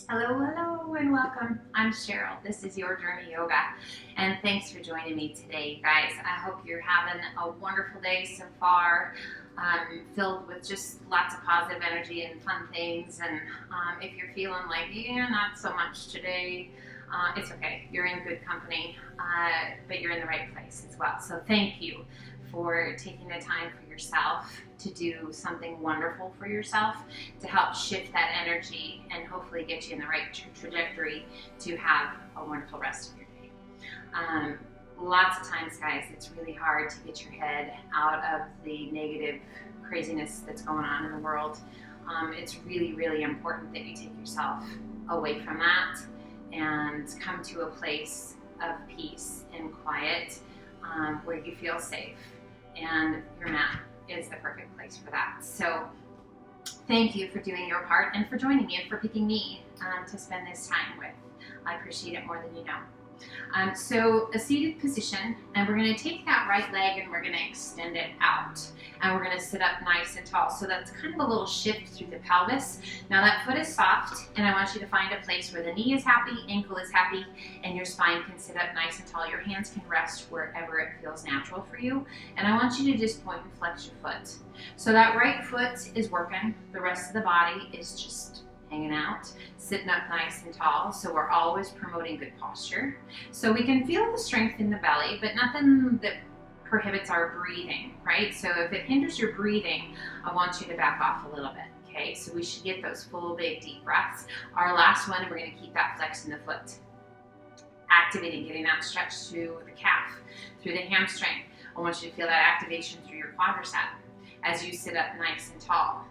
Hello, hello, and welcome. I'm Cheryl. This is Your Journey Yoga, and thanks for joining me today, guys. I hope you're having a wonderful day so far, filled with just lots of positive energy and fun things. And if you're feeling like, yeah, not so much today, it's okay. You're in good company, but you're in the right place as well. So thank you for taking the time for yourself to do something wonderful for yourself to help shift that energy and hopefully get you in the right trajectory to have a wonderful rest of your day. Lots of times, guys, it's really hard to get your head out of the negative craziness that's going on in the world. It's really, really important that you take yourself away from that and come to a place of peace and quiet where you feel safe, and your mat is the perfect place for that. So thank you for doing your part and for joining me and for picking me to spend this time with. I appreciate it more than you know. So a seated position, and we're going to take that right leg and we're going to extend it out, and we're going to sit up nice and tall. So that's kind of a little shift through the pelvis. Now that foot is soft, and I want you to find a place where the knee is happy, ankle is happy, and your spine can sit up nice and tall. Your hands can rest wherever it feels natural for you, and I want you to just point and flex your foot. So that right foot is working. The rest of the body is just hanging out, sitting up nice and tall. So we're always promoting good posture. So we can feel the strength in the belly, but nothing that prohibits our breathing, right? So if it hinders your breathing, I want you to back off a little bit, okay? So we should get those full, big, deep breaths. Our last one, we're gonna keep that flex in the foot. Activating, getting that stretch through the calf, through the hamstring. I want you to feel that activation through your quadricep as you sit up nice and tall.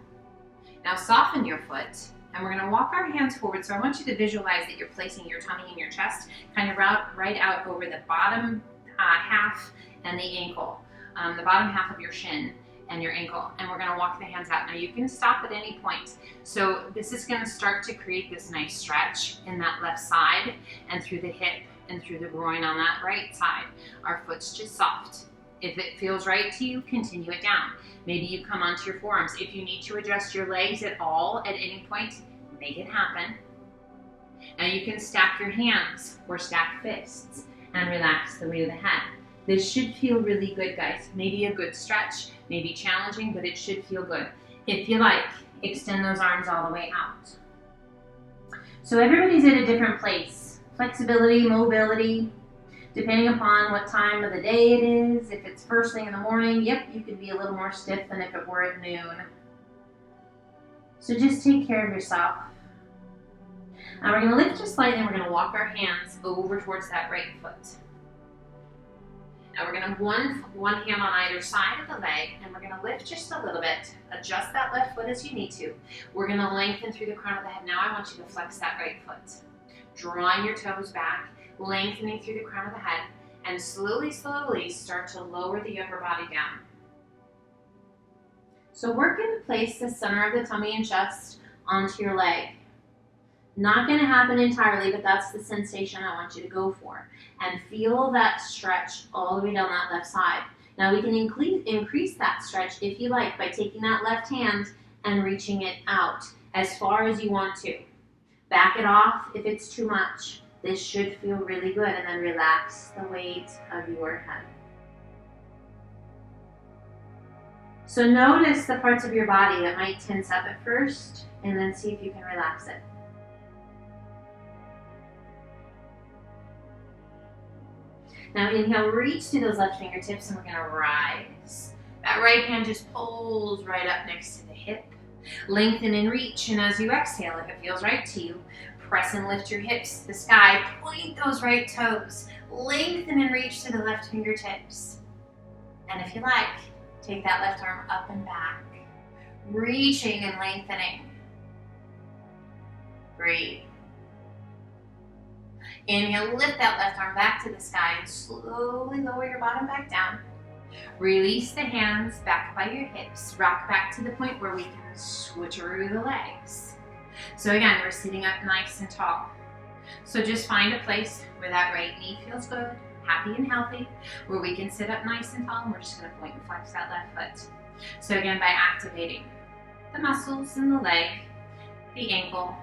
Now soften your foot, and we're going to walk our hands forward. So I want you to visualize that you're placing your tummy in your chest, kind of right out over the bottom half and the ankle, the bottom half of your shin and your ankle. And we're going to walk the hands out. Now you can stop at any point. So this is going to start to create this nice stretch in that left side and through the hip and through the groin on that right side. Our foot's just soft. If it feels right to you, continue it down. Maybe you come onto your forearms. If you need to adjust your legs at all at any point, make it happen. Now you can stack your hands or stack fists and relax the weight of the head. This should feel really good, guys. Maybe a good stretch, maybe challenging, but it should feel good. If you like, extend those arms all the way out. So everybody's at a different place. Flexibility, mobility, depending upon what time of the day it is. If it's first thing in the morning, yep, you could be a little more stiff than if it were at noon. So just take care of yourself. Now we're going to lift just slightly, and we're going to walk our hands over towards that right foot. Now we're going to have one hand on either side of the leg, and we're going to lift just a little bit. Adjust that left foot as you need to. We're going to lengthen through the crown of the head. Now I want you to flex that right foot. Drawing your toes back, lengthening through the crown of the head, and slowly, slowly start to lower the upper body down. So work to place the center of the tummy and chest onto your leg. Not going to happen entirely, but that's the sensation I want you to go for. And feel that stretch all the way down that left side. Now we can increase that stretch if you like by taking that left hand and reaching it out as far as you want to. Back it off if it's too much. This should feel really good, and then relax the weight of your head. So notice the parts of your body that might tense up at first, and then see if you can relax it. Now inhale, reach to those left fingertips, and we're going to rise. That right hand just pulls right up next to the hip. Lengthen and reach, and as you exhale, if it feels right to you, press and lift your hips to the sky. Point those right toes. Lengthen and reach to the left fingertips. And if you like, take that left arm up and back, reaching and lengthening. Breathe. Inhale, lift that left arm back to the sky and slowly lower your bottom back down. Release the hands back by your hips. Rock back to the point where we can switcheroo the legs. So again, we're sitting up nice and tall. So just find a place where that right knee feels good, happy and healthy, where we can sit up nice and tall, and we're just going to point and flex that left foot. So again, by activating the muscles in the leg, the ankle,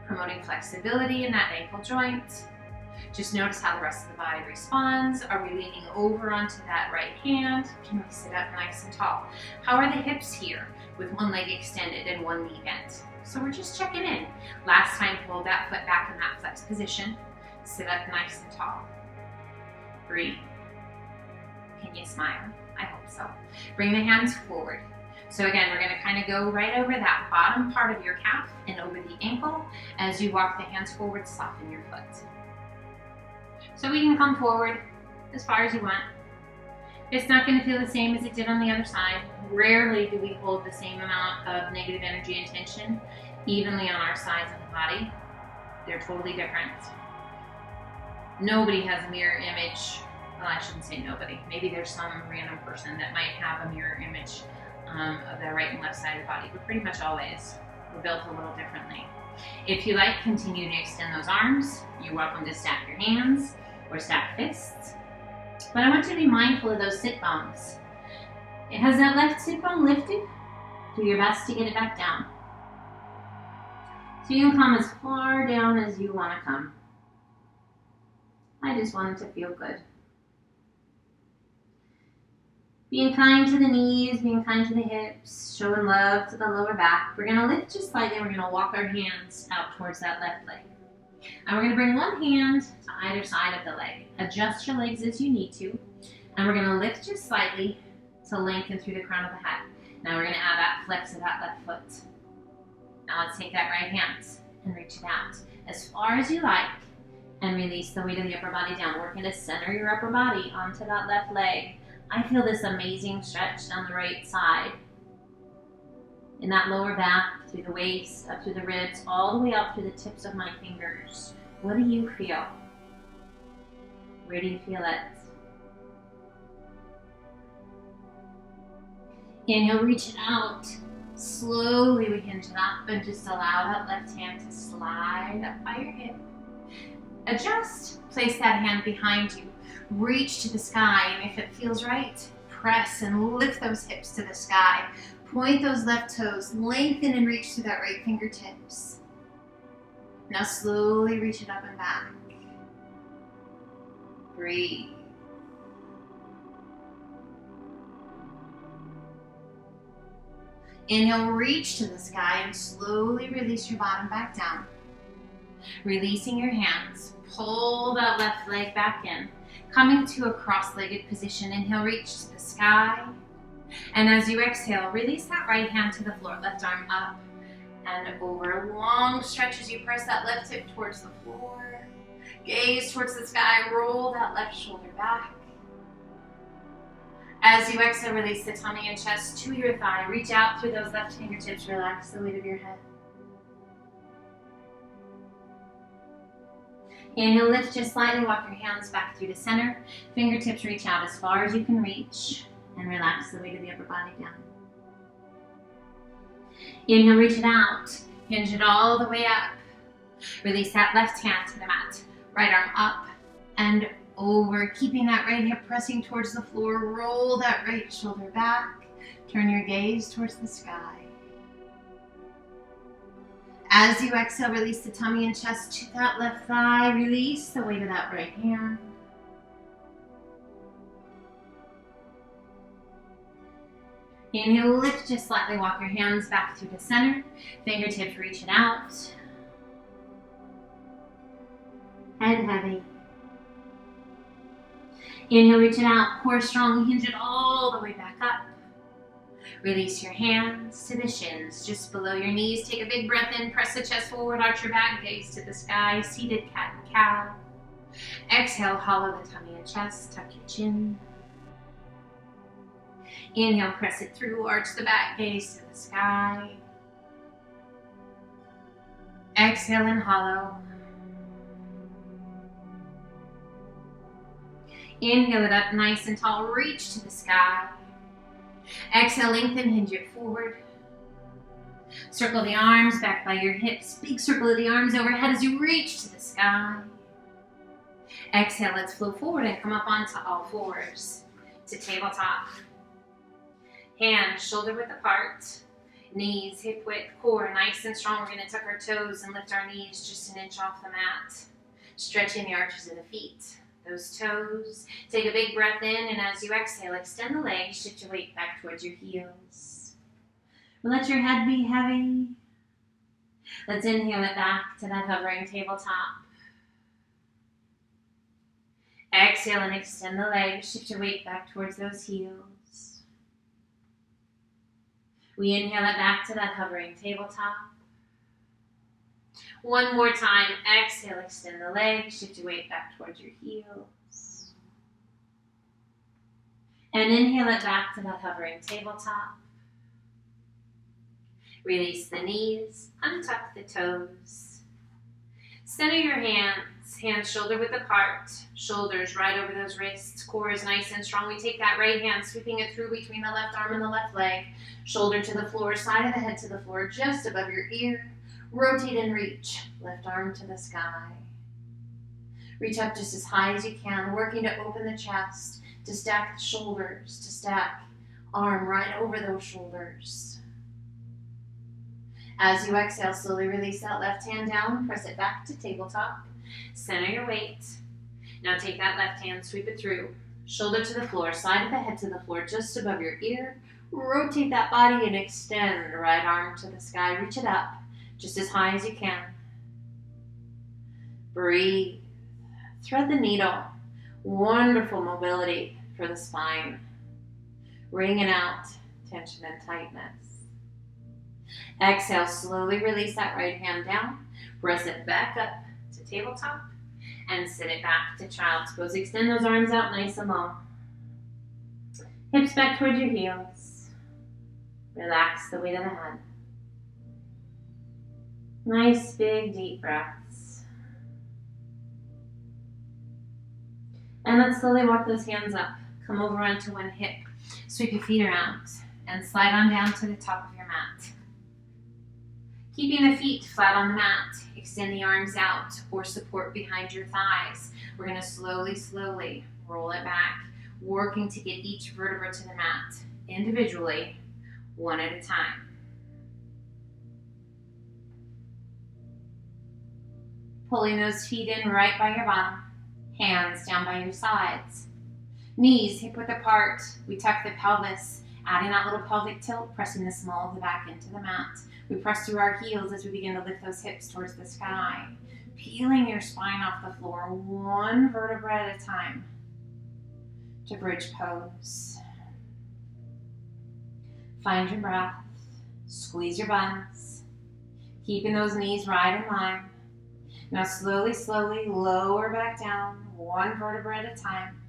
promoting flexibility in that ankle joint. Just notice how the rest of the body responds. Are we leaning over onto that right hand? Can we sit up nice and tall? How are the hips here with one leg extended and one knee bent? So we're just checking in. Last time, hold that foot back in that flexed position. Sit up nice and tall. Breathe. Can you smile? I hope so. Bring the hands forward. So again, we're going to kind of go right over that bottom part of your calf and over the ankle. As you walk the hands forward, soften your foot. So we can come forward as far as you want. It's not going to feel the same as it did on the other side. Rarely do we hold the same amount of negative energy and tension evenly on our sides of the body. They're totally different. Nobody has a mirror image. Well, I shouldn't say nobody. Maybe there's some random person that might have a mirror image of the right and left side of the body, but pretty much always we're built a little differently. If you like, continue to extend those arms. You're welcome to stack your hands or stack fists. But I want you to be mindful of those sit bones. Has that left sit bone lifted? Do your best to get it back down. So you can come as far down as you want to come. I just want it to feel good. Being kind to the knees, being kind to the hips, showing love to the lower back. We're going to lift just slightly. We're going to walk our hands out towards that left leg. And we're going to bring one hand to either side of the leg. Adjust your legs as you need to. And we're going to lift just slightly to lengthen through the crown of the head. Now we're going to add that flex of that left foot. Now let's take that right hand and reach it out as far as you like and release the weight of the upper body down. Working to center your upper body onto that left leg. I feel this amazing stretch down the right side. In that lower back, through the waist, up through the ribs, all the way up through the tips of my fingers. What do you feel? Where do you feel it? Inhale, reach it out. Slowly we hinge it up and just allow that left hand to slide up by your hip. Adjust. Place that hand behind you. Reach to the sky, and if it feels right, press and lift those hips to the sky. Point those left toes, lengthen and reach to that right fingertips. Now slowly reach it up and back. Breathe. Inhale, reach to the sky and slowly release your bottom back down. Releasing your hands, pull that left leg back in. Coming to a cross-legged position, inhale, reach to the sky. And as you exhale, release that right hand to the floor, left arm up and over. Long stretch as you press that left hip towards the floor. Gaze towards the sky, roll that left shoulder back. As you exhale, release the tummy and chest to your thigh. Reach out through those left fingertips, relax the weight of your head. Inhale, lift just slightly, walk your hands back through the center. Fingertips reach out as far as you can reach and relax the weight of the upper body down. Inhale, reach it out. Hinge it all the way up. Release that left hand to the mat. Right arm up and over, keeping that right hip pressing towards the floor. Roll that right shoulder back. Turn your gaze towards the sky. As you exhale, release the tummy and chest to that left thigh. Release the weight of that right hand. Inhale, lift just slightly, walk your hands back through the center. Fingertips reach it out. Head heavy. Inhale, reach it out, core strong, hinge it all the way back up. Release your hands to the shins, just below your knees. Take a big breath in, press the chest forward, arch your back, gaze to the sky, seated cat and cow. Exhale, hollow the tummy and chest, tuck your chin. Inhale, press it through, arch the back, gaze to the sky. Exhale and hollow. Inhale it up nice and tall, reach to the sky. Exhale, lengthen, hinge it forward. Circle the arms back by your hips. Big circle of the arms overhead as you reach to the sky. Exhale, let's flow forward and come up onto all fours to tabletop. Hands shoulder width apart. Knees hip width, core nice and strong. We're going to tuck our toes and lift our knees just an inch off the mat. Stretching the arches of the feet, those toes. Take a big breath in, and as you exhale, extend the legs, shift your weight back towards your heels. Let your head be heavy. Let's inhale it back to that hovering tabletop. Exhale and extend the legs, shift your weight back towards those heels. We inhale it back to that hovering tabletop. One more time, exhale, extend the legs, shift your weight back towards your heels. And inhale it back to that hovering tabletop. Release the knees, untuck the toes. Center your hands, hands shoulder width apart, shoulders right over those wrists, core is nice and strong. We take that right hand, sweeping it through between the left arm and the left leg, shoulder to the floor, side of the head to the floor, just above your ear. Rotate and reach, left arm to the sky. Reach up just as high as you can, working to open the chest, to stack the shoulders, to stack arm right over those shoulders. As you exhale, slowly release that left hand down, press it back to tabletop, center your weight. Now take that left hand, sweep it through, shoulder to the floor, side of the head to the floor, just above your ear. Rotate that body and extend, right arm to the sky, reach it up, just as high as you can. Breathe. Thread the needle. Wonderful mobility for the spine. Wringing out tension and tightness. Exhale, slowly release that right hand down. Press it back up to tabletop and sit it back to child's pose. Extend those arms out nice and long. Hips back towards your heels. Relax the weight of the head. Nice, big, deep breaths. And let's slowly walk those hands up. Come over onto one hip. Sweep your feet around and slide on down to the top of your mat. Keeping the feet flat on the mat, extend the arms out or support behind your thighs. We're going to slowly roll it back, working to get each vertebra to the mat individually, one at a time. Pulling those feet in right by your bottom, hands down by your sides. Knees hip width apart, we tuck the pelvis, adding that little pelvic tilt, pressing the small of the back into the mat. We press through our heels as we begin to lift those hips towards the sky, peeling your spine off the floor, one vertebra at a time, to bridge pose. Find your breath, squeeze your buns, keeping those knees right in line. Now slowly lower back down, one vertebra at a time.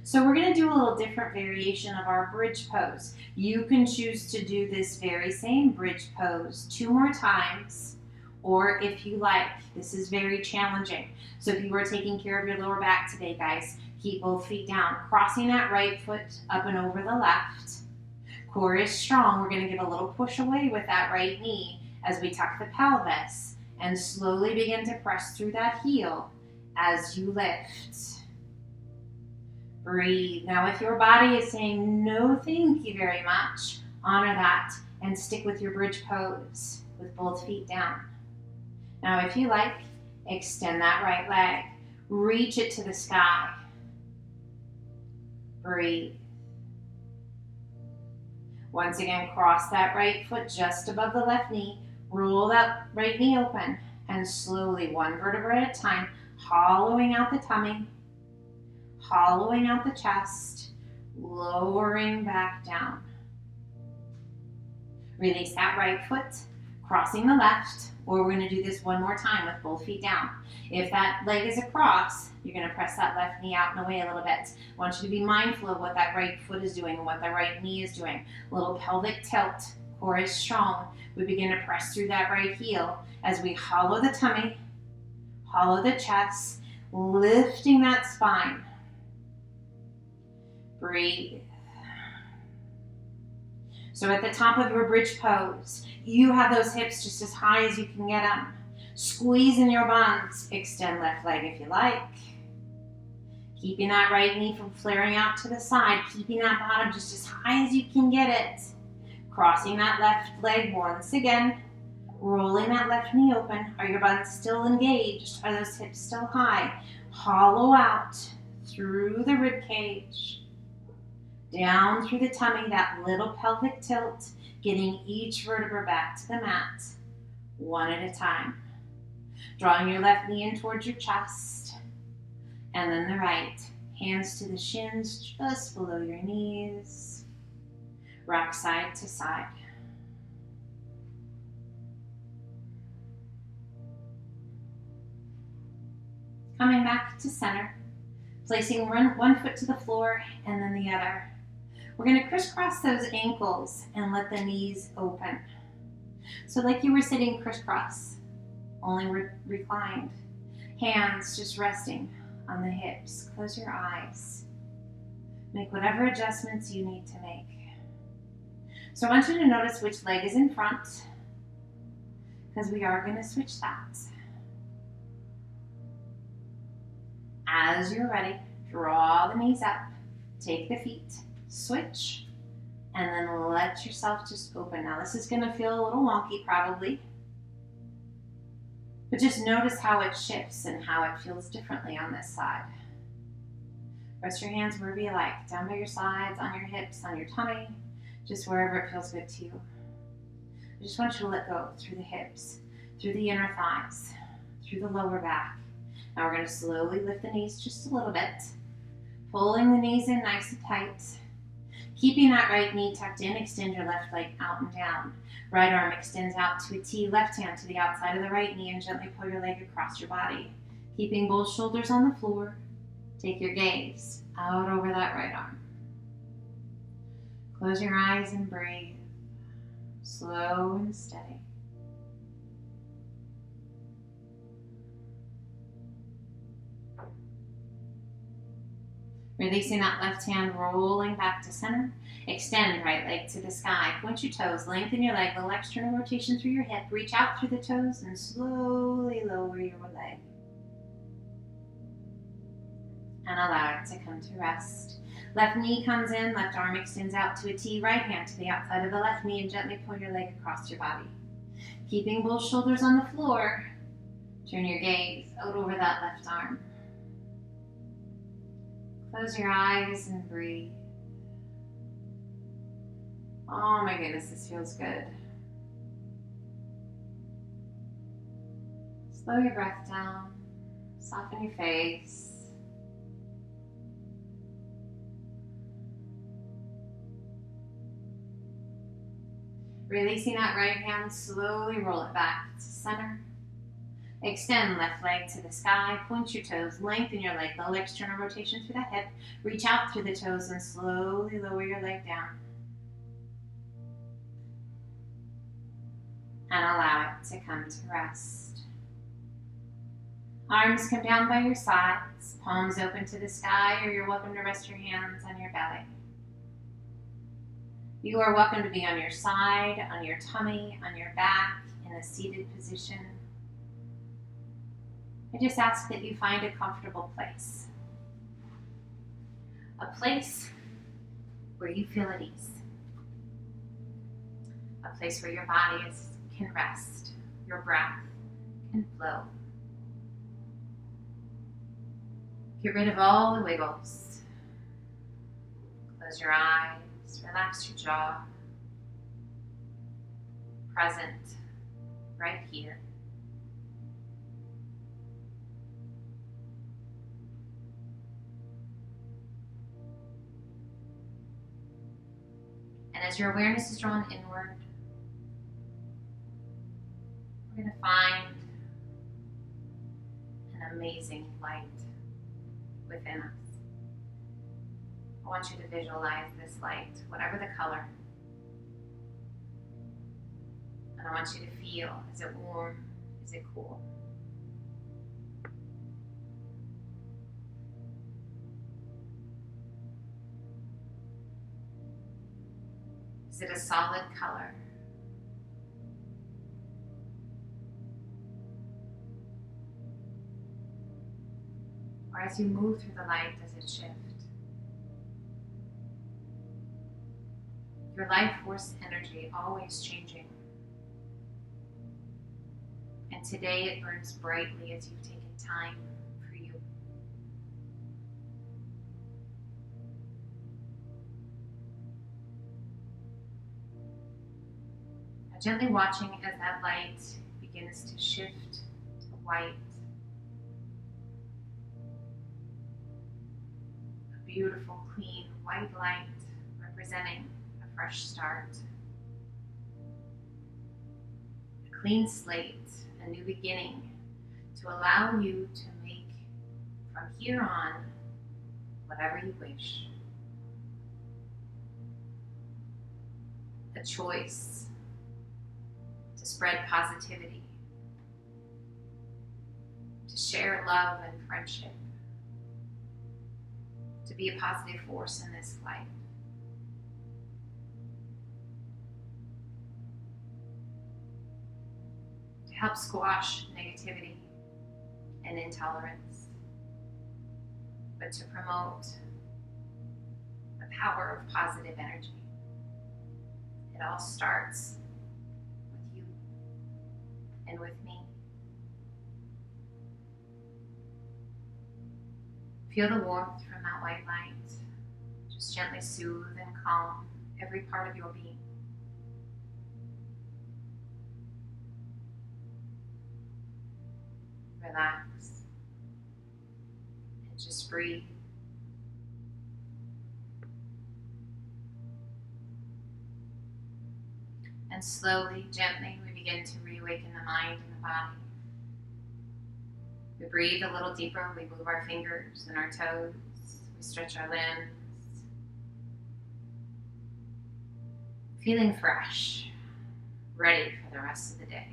So we're going to do a little different variation of our bridge pose. You can choose to do this very same bridge pose 2 more times, or if you like, this is very challenging. So if you are taking care of your lower back today, guys, keep both feet down, crossing that right foot up and over the left. Core is strong. We're going to give a little push away with that right knee as we tuck the pelvis and slowly begin to press through that heel as you lift. Breathe. Now if your body is saying no thank you very much, honor that and stick with your bridge pose with both feet down. Now if you like, extend that right leg. Reach it to the sky. Breathe. Once again, cross that right foot just above the left knee. Roll that right knee open and slowly, one vertebra at a time, hollowing out the tummy, hollowing out the chest, lowering back down. Release that right foot, crossing the left, or we're going to do this one more time with both feet down. If that leg is across, you're going to press that left knee out and away a little bit. I want you to be mindful of what that right foot is doing and what the right knee is doing. A little pelvic tilt, core is strong. We begin to press through that right heel as we hollow the tummy, hollow the chest, lifting that spine. Breathe. So at the top of your bridge pose, you have those hips just as high as you can get them. Squeeze in your buns. Extend left leg if you like. Keeping that right knee from flaring out to the side. Keeping that bottom just as high as you can get it. Crossing that left leg once again. Rolling that left knee open. Are your buns still engaged? Are those hips still high? Hollow out through the rib cage. Down through the tummy, that little pelvic tilt, getting each vertebra back to the mat, one at a time. Drawing your left knee in towards your chest, and then the right. Hands to the shins, just below your knees. Rock side to side. Coming back to center, placing one foot to the floor and then the other. We're going to crisscross those ankles and let the knees open. So like you were sitting crisscross, only reclined. Hands just resting on the hips. Close your eyes. Make whatever adjustments you need to make. So I want you to notice which leg is in front, because we are going to switch that. As you're ready, draw the knees up, take the feet, switch, and then let yourself just open. Now this is going to feel a little wonky probably, but just notice how it shifts and how it feels differently on this side. Rest your hands wherever you like, down by your sides, on your hips, on your tummy, just wherever it feels good to you. I just want you to let go through the hips, through the inner thighs, through the lower back. Now we're going to slowly lift the knees just a little bit, pulling the knees in nice and tight. Keeping that right knee tucked in, extend your left leg out and down. Right arm extends out to a T, left hand to the outside of the right knee, and gently pull your leg across your body. Keeping both shoulders on the floor, take your gaze out over that right arm. Close your eyes and breathe, slow and steady. Releasing that left hand, rolling back to center. Extend right leg to the sky. Point your toes, lengthen your leg, little external rotation through your hip. Reach out through the toes and slowly lower your leg. And allow it to come to rest. Left knee comes in, left arm extends out to a T, right hand to the outside of the left knee, and gently pull your leg across your body. Keeping both shoulders on the floor, turn your gaze out over that left arm. Close your eyes and breathe. Oh my goodness, this feels good. Slow your breath down. Soften your face. Releasing that right hand, slowly roll it back to center. Extend left leg to the sky, point your toes, lengthen your leg, little external rotation through the hip. Reach out through the toes and slowly lower your leg down. And allow it to come to rest. Arms come down by your sides, palms open to the sky, or you're welcome to rest your hands on your belly. You are welcome to be on your side, on your tummy, on your back, in a seated position. I just ask that you find a comfortable place. A place where you feel at ease. A place where your body can rest, your breath can flow. Get rid of all the wiggles. Close your eyes, relax your jaw. Present, right here. And as your awareness is drawn inward, we're going to find an amazing light within us. I want you to visualize this light, whatever the color. And I want you to feel, is it warm? Is it cool? Is it a solid color? Or as you move through the light, does it shift? Your life force energy always changing. And today it burns brightly as you've taken time for you. Now gently watching as that light begins to shift to white. A beautiful, clean, white light representing a fresh start. A clean slate, a new beginning to allow you to make from here on whatever you wish. A choice to spread positivity, to share love and friendship, to be a positive force in this life. To help squash negativity and intolerance, but to promote the power of positive energy. It all starts with you and with me. Feel the warmth from that white light. Just gently soothe and calm every part of your being. Relax and just breathe. And slowly, gently, we begin to reawaken the mind and the body. We breathe a little deeper, we move our fingers and our toes, we stretch our limbs. Feeling fresh, ready for the rest of the day.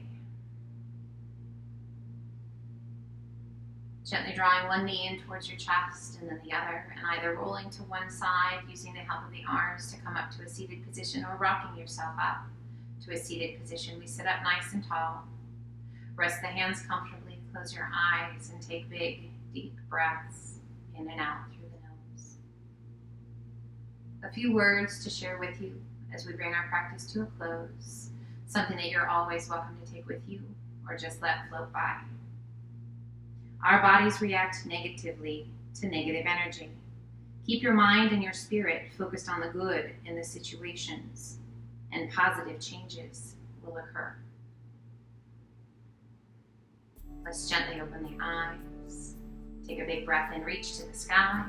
Gently drawing one knee in towards your chest and then the other, and either rolling to one side using the help of the arms to come up to a seated position or rocking yourself up to a seated position. We sit up nice and tall. Rest the hands comfortably, close your eyes, and take big, deep breaths in and out through the nose. A few words to share with you as we bring our practice to a close, something that you're always welcome to take with you or just let float by. Our bodies react negatively to negative energy. Keep your mind and your spirit focused on the good in the situations, and positive changes will occur. Let's gently open the eyes. Take a big breath in, reach to the sky,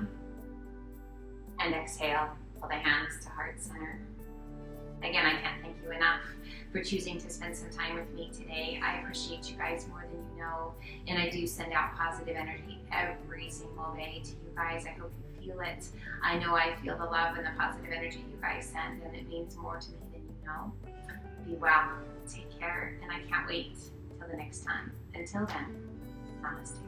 and exhale, pull the hands to heart center. Again, I can't thank you enough for choosing to spend some time with me today. I appreciate you guys more than you know, and I do send out positive energy every single day to you guys. I hope you feel it. I know I feel the love and the positive energy you guys send, and it means more to me than you know. Be well, take care, and I can't wait till the next time. Until then, namaste.